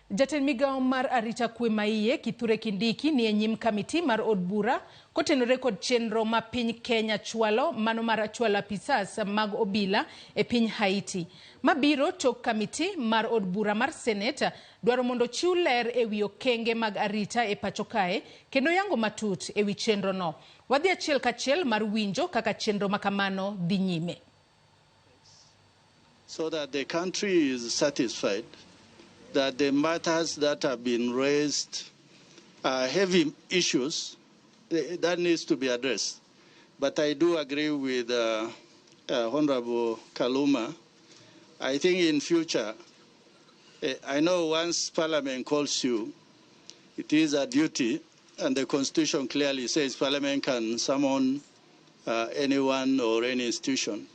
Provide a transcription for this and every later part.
Jatend migao mar arita kwe maiye Kithure Kindiki ni enyim kamiti mar od bura kotenore kod chenro ma piny Kenya chwalo mano mar chwalo apisas mag obila e piny Haiti. Mabiro tok kamiti mar od bura mar Senate dwaro mondo chiw ler e wi okenge mag arita e pacho kae kendo yango matut e wi chenro no. Wadhi achiel kachiel mar winjo kaka chenro makamano dhi nyime. So that the country is satisfied that the matters that have been raised are heavy issues that needs to be addressed. But I do agree with Honorable Kaluma. I think in future, I know once Parliament calls you, it is a duty, and the Constitution clearly says Parliament can summon anyone or any institution.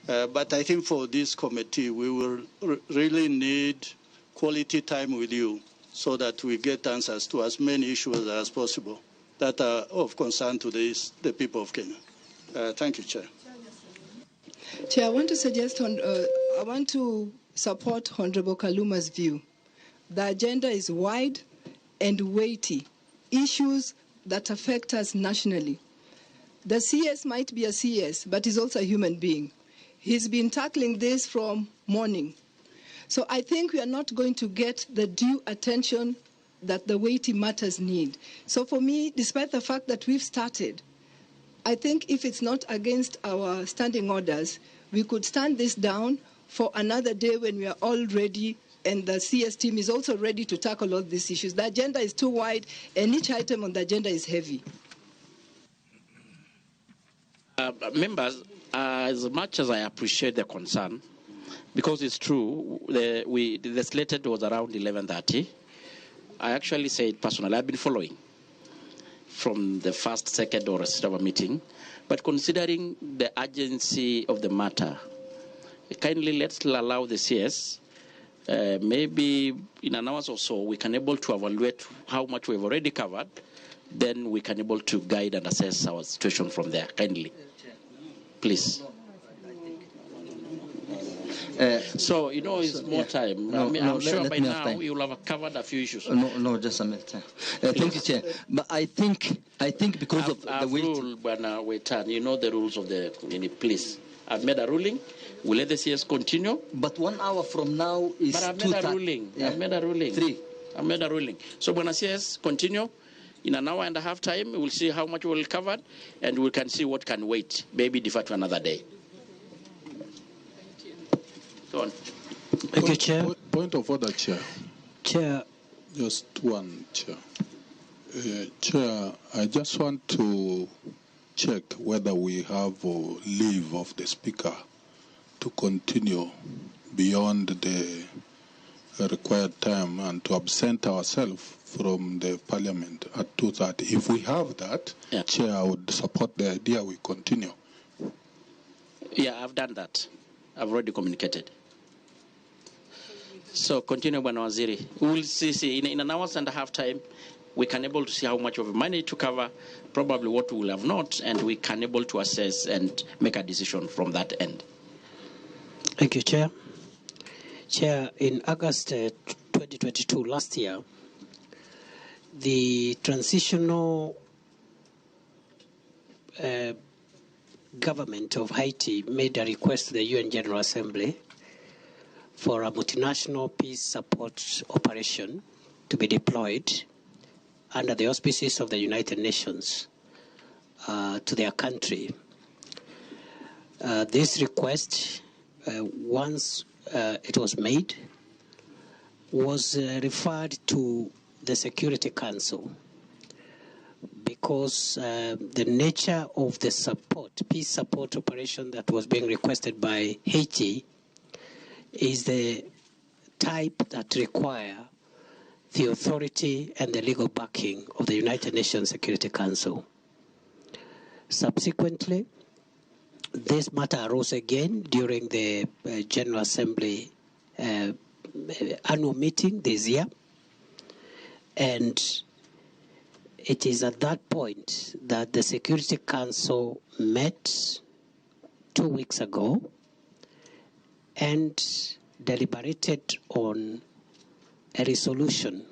But I think for this committee, we will really need quality time with you so that we get answers to as many issues as possible that are of concern to the people of Kenya. Thank you, Chair. Chair, I want to suggest, I want to support Honorable Kaluma's view. The agenda is wide and weighty, issues that affect us nationally. The CS might be a CS, but he's also a human being. He's been tackling this from morning. So I think we are not going to get the due attention that the weighty matters need. So for me, despite the fact that we've started, I think if it's not against our standing orders, we could stand this down for another day when we are all ready and the CS team is also ready to tackle all these issues. The agenda is too wide and each item on the agenda is heavy. Members, as much as I appreciate the concern, because it's true, the slated was around 11:30. I actually said personally, I've been following from the first, second, or a meeting. But considering the urgency of the matter, kindly let's allow the CS, maybe in an hour or so, we can able to evaluate how much we've already covered. Then we can able to guide and assess our situation from there. Kindly, please. So, you know, it's more time. I'm sure by now you will have covered a few issues. No, just a minute. Thank you, Chair. But I think because of the rule, when we turn, you know the rules of the please. I've made a ruling. We'll let the CS continue. But 1 hour from now is But I've made a ruling. Yeah. I've made a ruling. 3. I've made a ruling. So when the CS continue, in an hour and a half time, we'll see how much we'll cover, and we can see what can wait. Maybe defer to another day. Go on. Thank you, Chair. Point of order, Chair. Chair. Just one, Chair. Chair, I just want to check whether we have leave of the Speaker to continue beyond the required time and to absent ourselves from the Parliament at 2:30. If we have that, yeah. Chair, I would support the idea we continue. Yeah, I've done that. I've already communicated. So continue, Bwana Waziri. We will see in an hour and a half time, we can able to see how much of money to cover, probably what we will have not, and we can able to assess and make a decision from that end. Thank you, Chair. Chair, in August 2022, last year, the transitional government of Haiti made a request to the UN General Assembly for a multinational peace support operation to be deployed under the auspices of the United Nations to their country. This request, once it was made, was referred to the Security Council because the nature of the support, peace support operation that was being requested by Haiti is the type that require the authority and the legal backing of the United Nations Security Council. Subsequently, this matter arose again during the General Assembly annual meeting this year, and it is at that point that the Security Council met 2 weeks ago and deliberated on a resolution,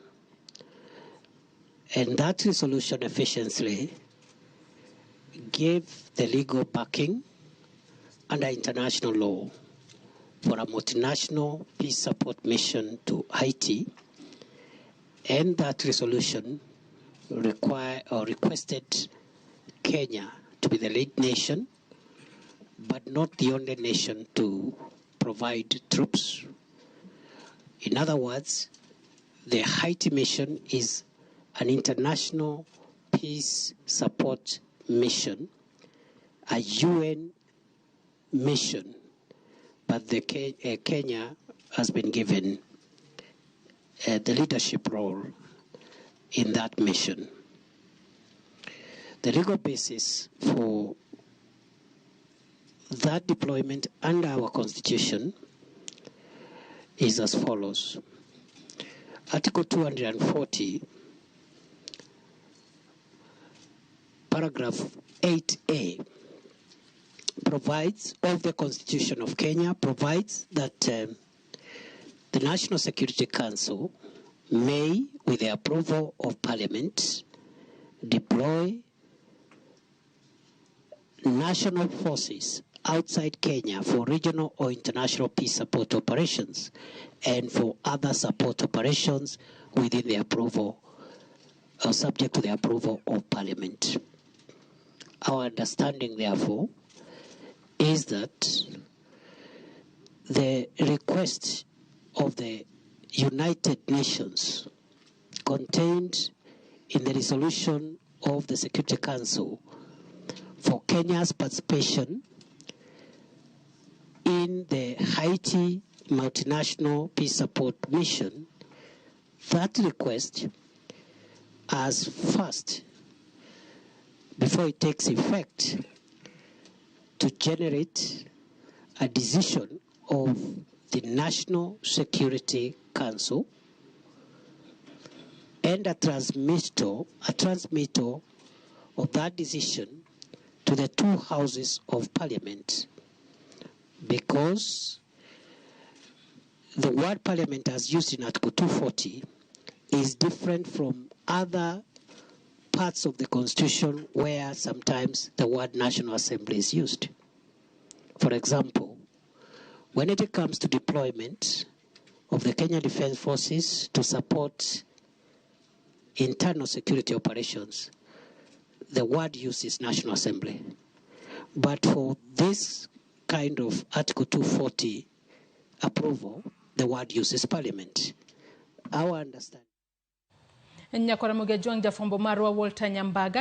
and that resolution efficiently gave the legal backing under international law for a multinational peace support mission to Haiti, and that resolution requested Kenya to be the lead nation, but not the only nation to provide troops. In other words, the Haiti mission is an international peace support mission, a UN mission, but Kenya has been given the leadership role in that mission. The legal basis for that deployment under our Constitution is as follows. Article 240, paragraph 8A, provides, of the Constitution of Kenya, provides that the National Security Council may, with the approval of Parliament, deploy national forces outside Kenya for regional or international peace support operations and for other support operations within the approval, or subject to the approval of Parliament. Our understanding, therefore, is that the request of the United Nations contained in the resolution of the Security Council for Kenya's participation in the Haiti multinational peace support mission, that request as first, before it takes effect, to generate a decision of the National Security Council and a transmittal of that decision to the two houses of Parliament, because the word Parliament as used in Article 240 is different from other parts of the Constitution where sometimes the word National Assembly is used. For example, when it comes to deployment of the Kenya Defense Forces to support internal security operations, the word used is National Assembly. But for this kind of Article 240 approval, the word used is Parliament. Our understanding. Nyakora Muge Jwang Jafombo Marwa Walter Nyambaga.